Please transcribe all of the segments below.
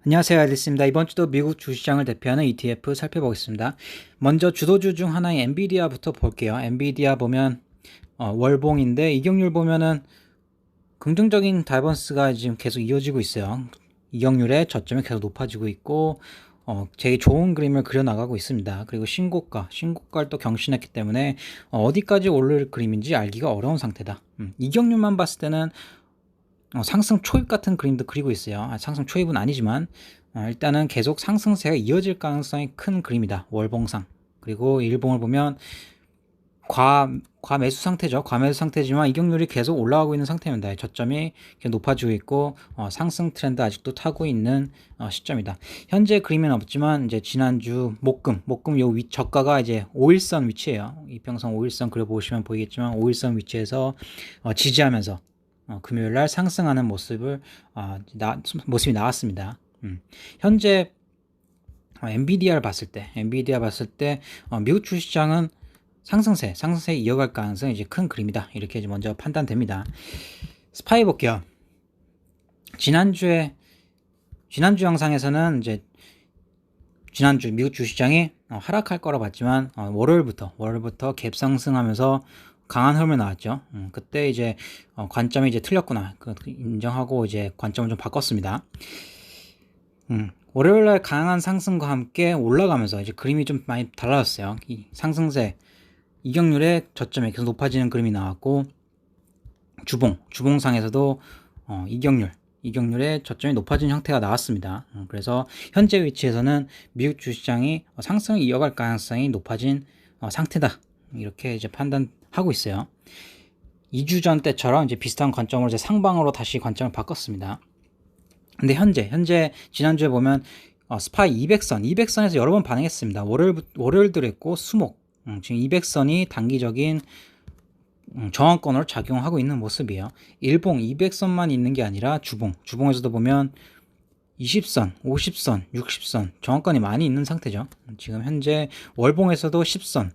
안녕하세요, 앨리스입니다. 이번 주도 미국 주시장을 대표하는 ETF 살펴보겠습니다. 먼저 주도주 중 하나인 엔비디아부터 볼게요. 엔비디아 보면 월봉인데 이격률 보면은 긍정적인 다이버스가 지금 계속 이어지고 있어요. 이격률의 저점이 계속 높아지고 있고 되게 좋은 그림을 그려나가고 있습니다. 그리고 신고가를 또 경신했기 때문에 어디까지 오를 그림인지 알기가 어려운 상태다. 이격률만 봤을 때는 상승 초입 같은 그림도 그리고 있어요. 상승 초입은 아니지만 일단은 계속 상승세가 이어질 가능성이 큰 그림이다. 월봉상. 그리고 일봉을 보면 과매수 상태죠. 과매수 상태지만 이격률이 계속 올라가고 있는 상태입니다. 저점이 높아지고 있고 상승 트렌드 아직도 타고 있는 시점이다. 현재 그림은 없지만 이제 지난주 목금 요 저가가 이제 5일선 위치예요. 이평선 5일선 그려보시면 보이겠지만 5일선 위치에서 지지하면서 금요일날 상승하는 모습이 나왔습니다. 현재 엔비디아 봤을 때 미국 주시장은 상승세 이어갈 가능성이 이제 큰 그림이다. 이렇게 먼저 판단됩니다. 스파이 볼게요. 지난주 영상에서는 이제 지난주 미국 주시장이 하락할 거라 봤지만 월요일부터 갭 상승하면서 강한 흐름이 나왔죠. 그때 이제 관점이 이제 틀렸구나 인정하고 이제 관점을 좀 바꿨습니다. 월요일날 강한 상승과 함께 올라가면서 이제 그림이 좀 많이 달라졌어요. 이 상승세 이격률의 저점이 계속 높아지는 그림이 나왔고 주봉상에서도 이격률의 저점이 높아진 형태가 나왔습니다. 그래서 현재 위치에서는 미국 주시장이 상승을 이어갈 가능성이 높아진 상태다. 이렇게 이제 판단하고 있어요. 2주 전 때처럼 이제 비슷한 관점으로 이제 상방으로 다시 관점을 바꿨습니다. 근데 현재 지난주에 보면 스파이 200선에서 여러 번 반응했습니다. 월요일도 했고 수목 지금 200선이 단기적인 저항권으로 작용하고 있는 모습이에요. 일봉 200선만 있는 게 아니라 주봉에서도 보면 20선, 50선, 60선 저항권이 많이 있는 상태죠. 지금 현재 월봉에서도 10선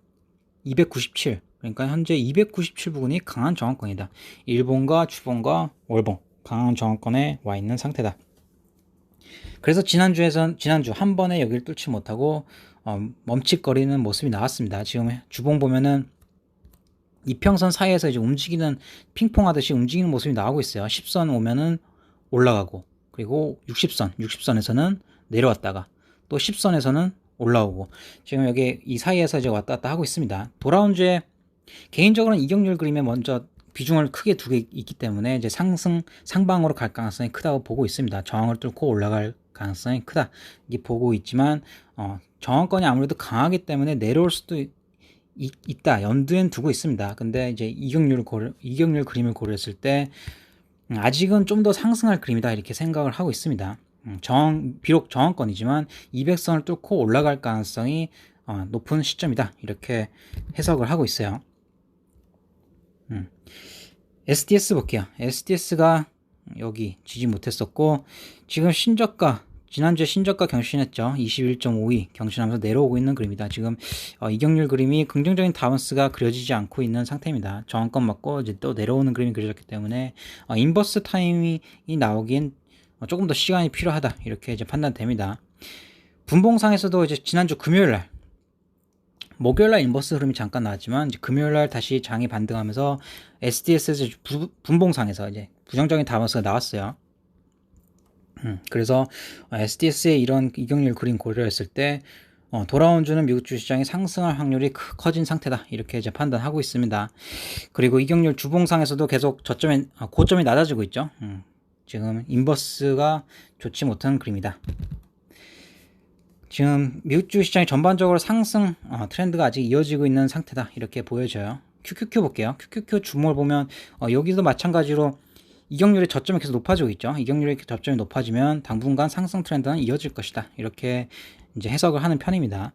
297, 그러니까 현재 297 부근이 강한 저항권이다. 일봉과 주봉과 월봉 강한 저항권에 와 있는 상태다. 그래서 지난주 한 번에 여기를 뚫지 못하고 멈칫거리는 모습이 나왔습니다. 지금 주봉 보면은 이평선 사이에서 이제 핑퐁하듯이 움직이는 모습이 나오고 있어요. 10선 오면은 올라가고, 그리고 60선에서는 내려왔다가 또 10선에서는 올라오고, 지금 여기 이 사이에서 이제 왔다 갔다 하고 있습니다. 돌아온 주에 개인적으로는 이격률 그림에 먼저 비중을 크게 두고 있기 때문에 이제 상방으로 갈 가능성이 크다고 보고 있습니다. 저항을 뚫고 올라갈 가능성이 크다 이게 보고 있지만 저항권이 아무래도 강하기 때문에 내려올 수도 있다 염두엔 두고 있습니다. 근데 이제 이격률 그림을 고려했을 때 아직은 좀 더 상승할 그림이다 이렇게 생각을 하고 있습니다. 비록 저항권이지만 200선을 뚫고 올라갈 가능성이 높은 시점이다 이렇게 해석을 하고 있어요. SDS 볼게요. SDS가 여기 지지 못했었고 지금 지난주에 신저가 경신했죠. 21.52 경신하면서 내려오고 있는 그림이다. 지금 이격률 그림이 긍정적인 다운스가 그려지지 않고 있는 상태입니다. 저항권 맞고 이제 또 내려오는 그림이 그려졌기 때문에 인버스 타임이 나오긴 조금 더 시간이 필요하다 이렇게 이제 판단됩니다. 분봉상에서도 이제 지난주 금요일날 목요일날 인버스 흐름이 잠깐 나왔지만 이제 금요일날 다시 장이 반등하면서 SDS 분봉상에서 이제 부정적인 다운스가 나왔어요. 그래서 SDS의 이런 이격률 그림 고려했을 때 돌아온 주는 미국 주시장이 상승할 확률이 커진 상태다 이렇게 이제 판단하고 있습니다. 그리고 이격률 주봉상에서도 계속 고점이 낮아지고 있죠. 지금 인버스가 좋지 못한 그림이다. 지금 미국 주시장이 전반적으로 상승 트렌드가 아직 이어지고 있는 상태다 이렇게 보여져요. QQQ 볼게요. QQQ 주목을 보면 여기도 마찬가지로 이격률의 저점이 계속 높아지고 있죠. 이격률의 저점이 높아지면 당분간 상승 트렌드는 이어질 것이다 이렇게 이제 해석을 하는 편입니다.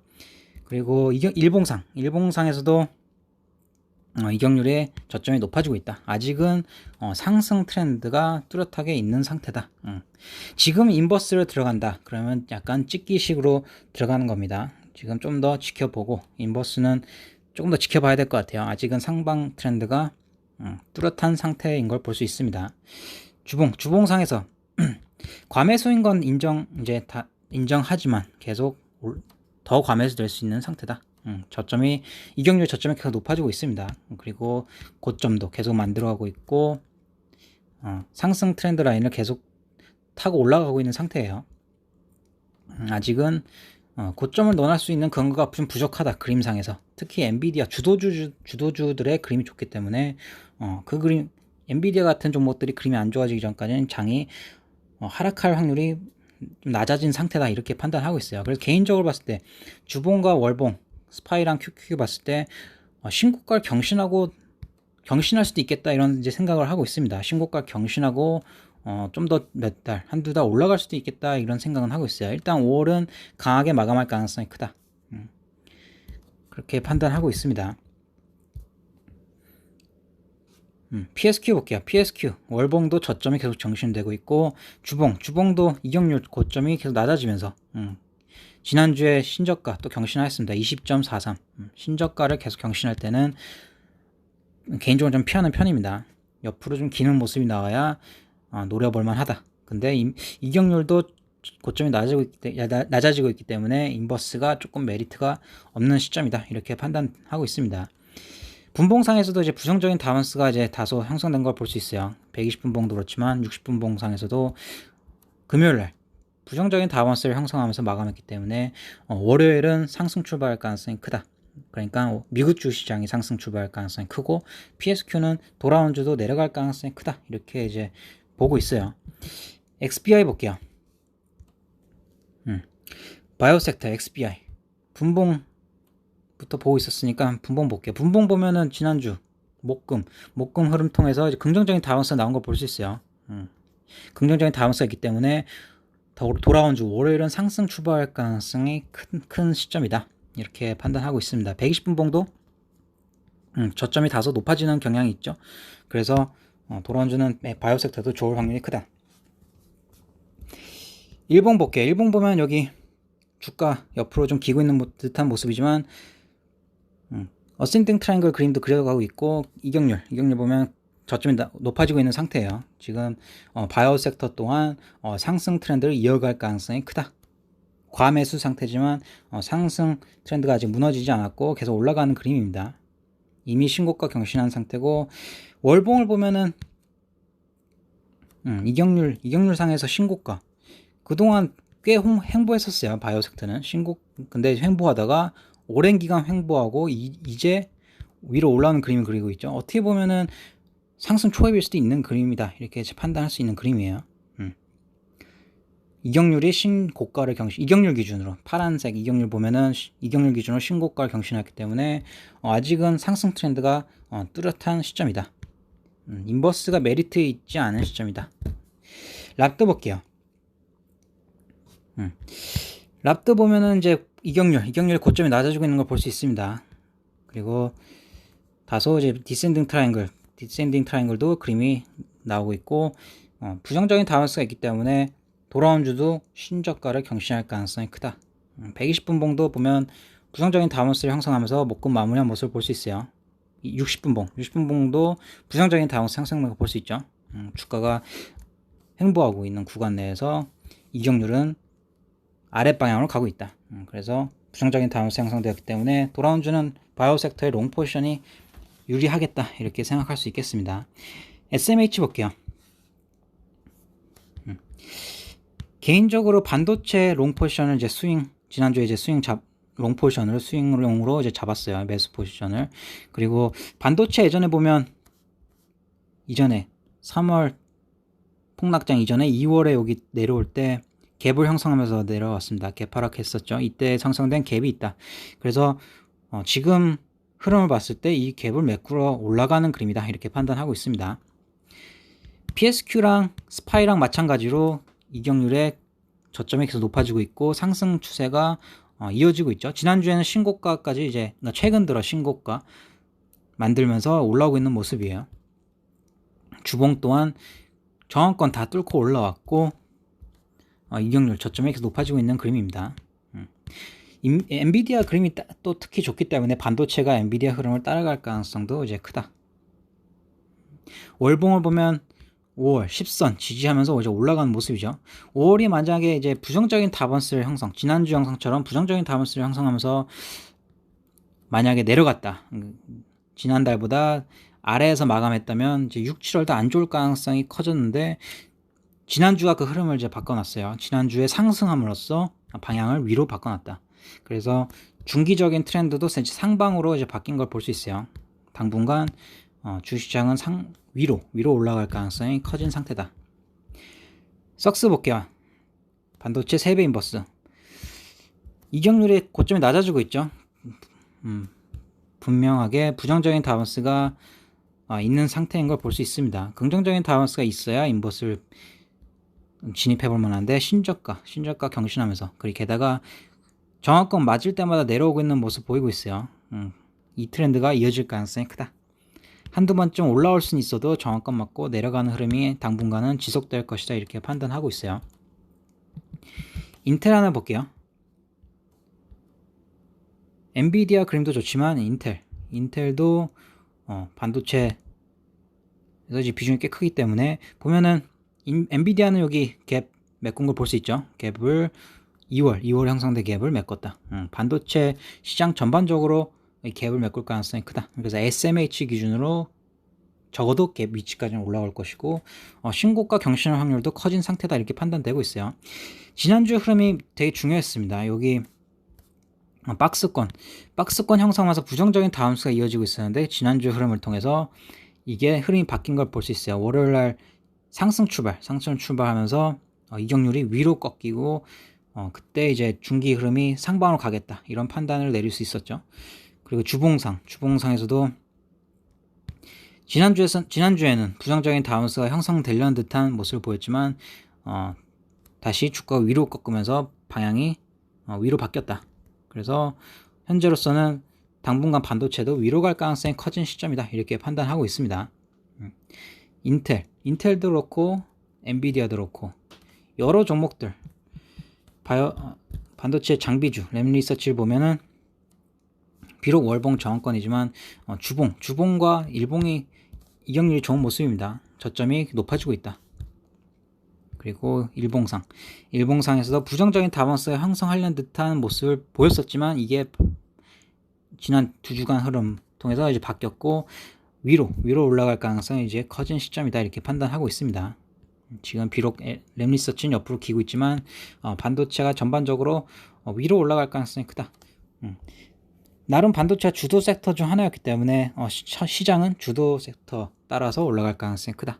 그리고 일봉상에서도 이격률의 저점이 높아지고 있다. 아직은 상승 트렌드가 뚜렷하게 있는 상태다. 지금 인버스를 들어간다 그러면 약간 찍기식으로 들어가는 겁니다. 지금 좀 더 지켜보고 인버스는 조금 더 지켜봐야 될 것 같아요. 아직은 상방 트렌드가 뚜렷한 상태인 걸 볼 수 있습니다. 주봉상에서 과매수인 건 이제 다 인정하지만 계속 더 과매수 될 수 있는 상태다. 저점이 이격률 저점이 계속 높아지고 있습니다. 그리고 고점도 계속 만들어가고 있고 상승 트렌드 라인을 계속 타고 올라가고 있는 상태예요. 아직은 고점을 논할 수 있는 근거가 좀 부족하다. 그림상에서 특히 엔비디아 주도주들의 그림이 좋기 때문에 그 그림 엔비디아 같은 종목들이 그림이 안 좋아지기 전까지는 장이 하락할 확률이 좀 낮아진 상태다, 이렇게 판단하고 있어요. 그래서 개인적으로 봤을 때 주봉과 월봉, 스파이랑 QQ 봤을 때 신고가를 경신할 수도 있겠다, 이런 이제 생각을 하고 있습니다. 신고가 경신하고 좀 더 몇 달, 한두 달 올라갈 수도 있겠다, 이런 생각은 하고 있어요. 일단 5월은 강하게 마감할 가능성이 크다. 그렇게 판단하고 있습니다. PSQ 볼게요. PSQ 월봉도 저점이 계속 정신되고 있고, 주봉도 이격률 고점이 계속 낮아지면서 지난주에 신저가 또 경신하였습니다. 20.43. 신저가를 계속 경신할 때는 개인적으로 좀 피하는 편입니다. 옆으로 좀 기는 모습이 나와야 노려볼만 하다. 근데 이격률도 고점이 낮아지고 있기 때문에 인버스가 조금 메리트가 없는 시점이다, 이렇게 판단하고 있습니다. 분봉상에서도 이제 부정적인 다운스가 이제 다소 형성된 걸 볼 수 있어요. 120분봉도 그렇지만 60분봉상에서도 금요일날 부정적인 다운스를 형성하면서 마감했기 때문에 월요일은 상승 출발할 가능성이 크다. 그러니까 미국 주시장이 상승 출발할 가능성이 크고 PSQ는 돌아온 주도 내려갈 가능성이 크다, 이렇게 이제 보고 있어요. XBI 볼게요. 바이오섹터 XBI 분봉부터 보고 있었으니까 분봉 볼게요. 분봉 보면은 지난주 목금 흐름 통해서 이제 긍정적인 다운스가 나온 걸 볼 수 있어요. 긍정적인 다운스가 있기 때문에 돌아온 주 월요일은 상승 출발할 가능성이 큰 시점이다, 이렇게 판단하고 있습니다. 120분봉도 저점이 다소 높아지는 경향이 있죠. 그래서 돌아온 주는 바이오섹터도 좋을 확률이 크다. 일봉 볼게요. 일봉 보면 여기 주가 옆으로 좀 기고 있는 듯한 모습이지만 어센딩 트라이앵글 그림도 그려가고 있고, 이격률 보면 저점이 높아지고 있는 상태예요. 지금 바이오 섹터 또한 상승 트렌드를 이어갈 가능성이 크다. 과매수 상태지만 상승 트렌드가 아직 무너지지 않았고 계속 올라가는 그림입니다. 이미 신고가 경신한 상태고, 월봉을 보면은 이격률 상에서 신고가 그동안 꽤 횡보했었어요. 바이오 섹터는 근데 횡보하다가 오랜 기간 횡보하고 이제 위로 올라오는 그림을 그리고 있죠. 어떻게 보면은 상승 초입일 수도 있는 그림이다, 이렇게 판단할 수 있는 그림이에요. 이격률이 신고가를 이격률 기준으로 파란색 이격률 보면은 이격률 기준으로 신고가를 경신했기 때문에 아직은 상승 트렌드가 뚜렷한 시점이다. 인버스가 메리트 있지 않은 시점이다. 랍도 볼게요. 랍도 보면은 이제 이격률 고점이 낮아지고 있는 걸 볼 수 있습니다. 그리고 다소 이제 디센딩 트라이앵글도 그림이 나오고 있고, 부정적인 다운스가 있기 때문에 돌아온 주도 신저가를 경신할 가능성이 크다. 120분봉도 보면 부정적인 다운스를 형성하면서 목금 마무리한 모습을 볼 수 있어요. 60분봉도 부정적인 다운스 형성된 걸 볼 수 있죠. 주가가 횡보하고 있는 구간 내에서 이격률은 아랫방향으로 가고 있다. 그래서 부정적인 다운스 형성되었기 때문에 돌아온 주는 바이오 섹터의 롱 포지션이 유리하겠다, 이렇게 생각할 수 있겠습니다. SMH 볼게요. 개인적으로 반도체 롱 포지션을 이제 지난주에 이제 롱 포지션을 스윙용으로 이제 잡았어요. 매수 포지션을. 그리고 반도체 예전에 보면 이전에 3월 폭락장 이전에 2월에 여기 내려올 때 갭을 형성하면서 내려왔습니다. 갭 하락했었죠. 이때 상승된 갭이 있다. 그래서 지금 흐름을 봤을 때 이 갭을 메꾸러 올라가는 그림이다, 이렇게 판단하고 있습니다. PSQ랑 스파이랑 마찬가지로 이격률의 저점이 계속 높아지고 있고 상승 추세가 이어지고 있죠. 지난주에는 신고가까지 이제 최근 들어 신고가 만들면서 올라오고 있는 모습이에요. 주봉 또한 저항권 다 뚫고 올라왔고 이격률 저점이 계속 높아지고 있는 그림입니다. 엔비디아 그림이 또 특히 좋기 때문에 반도체가 엔비디아 흐름을 따라갈 가능성도 이제 크다. 월봉을 보면 5월 10선 지지하면서 이제 올라가는 모습이죠. 5월이 만약에 이제 부정적인 다번스를 형성, 지난주 형성처럼 부정적인 다번스를 형성하면서 만약에 내려갔다. 지난달보다 아래에서 마감했다면 이제 6, 7월도 안 좋을 가능성이 커졌는데 지난주가 그 흐름을 이제 바꿔놨어요. 지난주에 상승함으로써 방향을 위로 바꿔놨다. 그래서 중기적인 트렌드도 상방으로 이제 바뀐 걸 볼 수 있어요. 당분간 주식시장은 위로 올라갈 가능성이 커진 상태다. 썩스 볼게요. 반도체 3배 인버스. 이격률의 고점이 낮아지고 있죠. 분명하게 부정적인 다운스가 있는 상태인 걸 볼 수 있습니다. 긍정적인 다운스가 있어야 인버스를 진입해 볼 만한데 신저가 경신하면서, 그리고 게다가 정확권 맞을 때마다 내려오고 있는 모습 보이고 있어요. 이 트렌드가 이어질 가능성이 크다. 한두 번쯤 올라올 수는 있어도 정확권 맞고 내려가는 흐름이 당분간은 지속될 것이다, 이렇게 판단하고 있어요. 인텔 하나 볼게요. 엔비디아 그림도 좋지만 인텔도 반도체에서 이제 비중이 꽤 크기 때문에 보면은 엔비디아는 여기 갭 메꾼 걸 볼 수 있죠. 갭을 2월 형성된 갭을 메꿨다. 반도체 시장 전반적으로 이 갭을 메꿀 가능성이 크다. 그래서 SMH 기준으로 적어도 갭 위치까지는 올라갈 것이고 신고가 경신할 확률도 커진 상태다, 이렇게 판단되고 있어요. 지난주 흐름이 되게 중요했습니다. 여기 박스권 형성하면서 부정적인 다운스가 이어지고 있었는데 지난주 흐름을 통해서 이게 흐름이 바뀐 걸 볼 수 있어요. 월요일날 상승 출발하면서 이격률이 위로 꺾이고 그때 이제 중기 흐름이 상방으로 가겠다, 이런 판단을 내릴 수 있었죠. 그리고 주봉상에서도 지난주에는 부정적인 다운스가 형성되려는 듯한 모습을 보였지만 다시 주가가 위로 꺾으면서 방향이 위로 바뀌었다. 그래서 현재로서는 당분간 반도체도 위로 갈 가능성이 커진 시점이다, 이렇게 판단하고 있습니다. 인텔도 그렇고 엔비디아도 그렇고 여러 종목들 반도체 장비주 램리서치를 보면은 비록 월봉 저항권이지만 주봉과 일봉이 이격률이 좋은 모습입니다. 저점이 높아지고 있다. 그리고 일봉상에서도 부정적인 다운스가 형성하려는 듯한 모습을 보였었지만 이게 지난 2주간 흐름 통해서 이제 바뀌었고 위로 올라갈 가능성이 이제 커진 시점이다, 이렇게 판단하고 있습니다. 지금 비록 램리서치는 옆으로 기고 있지만 반도체가 전반적으로 위로 올라갈 가능성이 크다. 나름 반도체가 주도 섹터 중 하나였기 때문에 시장은 주도 섹터 따라서 올라갈 가능성이 크다.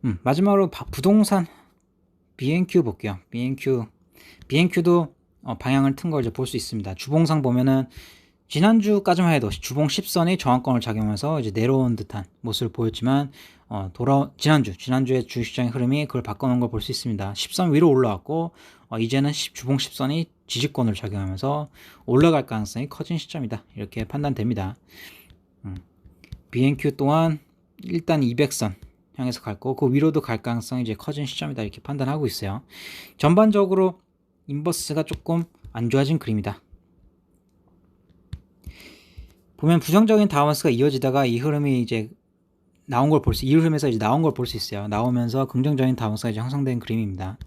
마지막으로 부동산 BNQ 볼게요. BNQ도 방향을 튼 걸 이제 볼 수 있습니다. 주봉상 보면은 지난주까지만 해도 주봉 10선이 저항권을 작용해서 이제 내려온 듯한 모습을 보였지만 지난주에 주식시장의 흐름이 그걸 바꿔놓은 걸 볼 수 있습니다. 10선 위로 올라왔고 이제는 주봉 10선이 지지권을 작용하면서 올라갈 가능성이 커진 시점이다, 이렇게 판단됩니다. BNQ 또한 일단 200선 향해서 갈 거고 그 위로도 갈 가능성이 이제 커진 시점이다, 이렇게 판단하고 있어요. 전반적으로 인버스가 조금 안 좋아진 그림이다. 보면 부정적인 다운스가 이어지다가 이 흐름이 이제 이 흐름에서 이제 나온 걸 볼 수 있어요. 나오면서 긍정적인 다운스가 이제 형성된 그림입니다.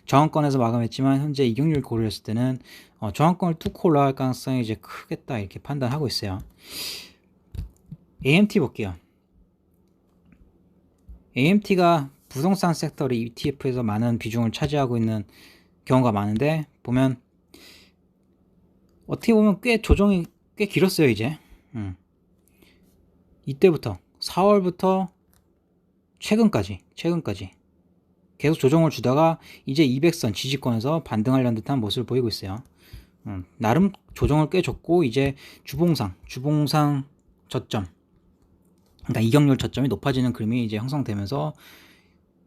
저항권에서 마감했지만 현재 이격률 고려했을 때는 저항권을 뚫고 올라갈 가능성이 이제 크겠다, 이렇게 판단하고 있어요. AMT 볼게요. AMT가 부동산 섹터를 ETF에서 많은 비중을 차지하고 있는 경우가 많은데 보면 어떻게 보면 조정이 꽤 길었어요. 이제 이때부터 4월부터 최근까지 계속 조정을 주다가 이제 200선 지지권에서 반등하려는 듯한 모습을 보이고 있어요. 나름 조정을 꽤 줬고 이제 주봉상 저점, 그러니까 이격률 저점이 높아지는 그림이 이제 형성되면서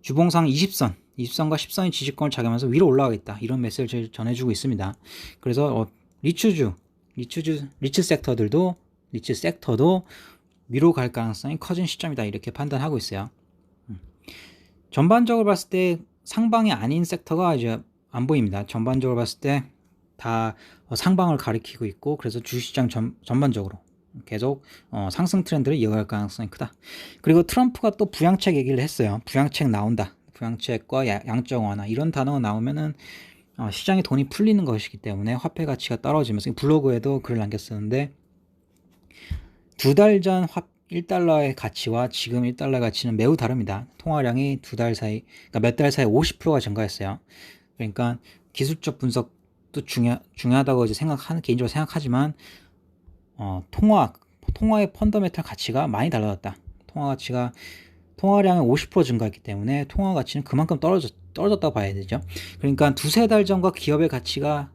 주봉상 20선과 10선이 지지권을 작용하면서 위로 올라가겠다, 이런 메시지를 전해주고 있습니다. 그래서 리츠 섹터도 위로 갈 가능성이 커진 시점이다, 이렇게 판단하고 있어요. 전반적으로 봤을 때 상방이 아닌 섹터가 이제 안 보입니다. 전반적으로 봤을 때 다 상방을 가리키고 있고 그래서 주식시장 전반적으로 계속 상승 트렌드를 이어갈 가능성이 크다. 그리고 트럼프가 또 부양책 얘기를 했어요. 부양책 나온다. 부양책과 양적 완화 이런 단어가 나오면은 시장에 돈이 풀리는 것이기 때문에 화폐 가치가 떨어지면서 블로그에도 글을 남겼었는데, 2달 전 1달러의 가치와 지금 1달러 가치는 매우 다릅니다. 통화량이 2달 사이, 그러니까 몇 달 사이 50%가 증가했어요. 그러니까 기술적 분석도 중요하다고 이제 개인적으로 생각하지만, 통화의 펀더멘탈 가치가 많이 달라졌다. 통화량이 50% 증가했기 때문에 통화 가치는 그만큼 떨어졌다고 봐야 되죠. 그러니까 2-3달 전과 기업의 가치가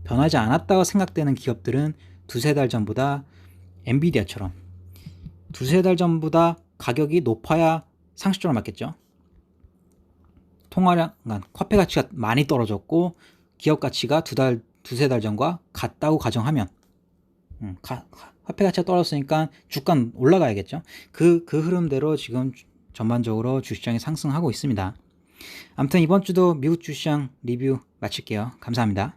변하지 않았다고 생각되는 기업들은 2-3달 전보다 엔비디아처럼 2-3달 전보다 가격이 높아야 상식적으로 맞겠죠. 그러니까 화폐 가치가 많이 떨어졌고 기업 가치가 2-3달 전과 같다고 가정하면, 화폐 가치가 떨어졌으니까 주가는 올라가야겠죠. 그 흐름대로 지금 전반적으로 주시장이 상승하고 있습니다. 아무튼 이번 주도 미국 주시장 리뷰 마칠게요. 감사합니다.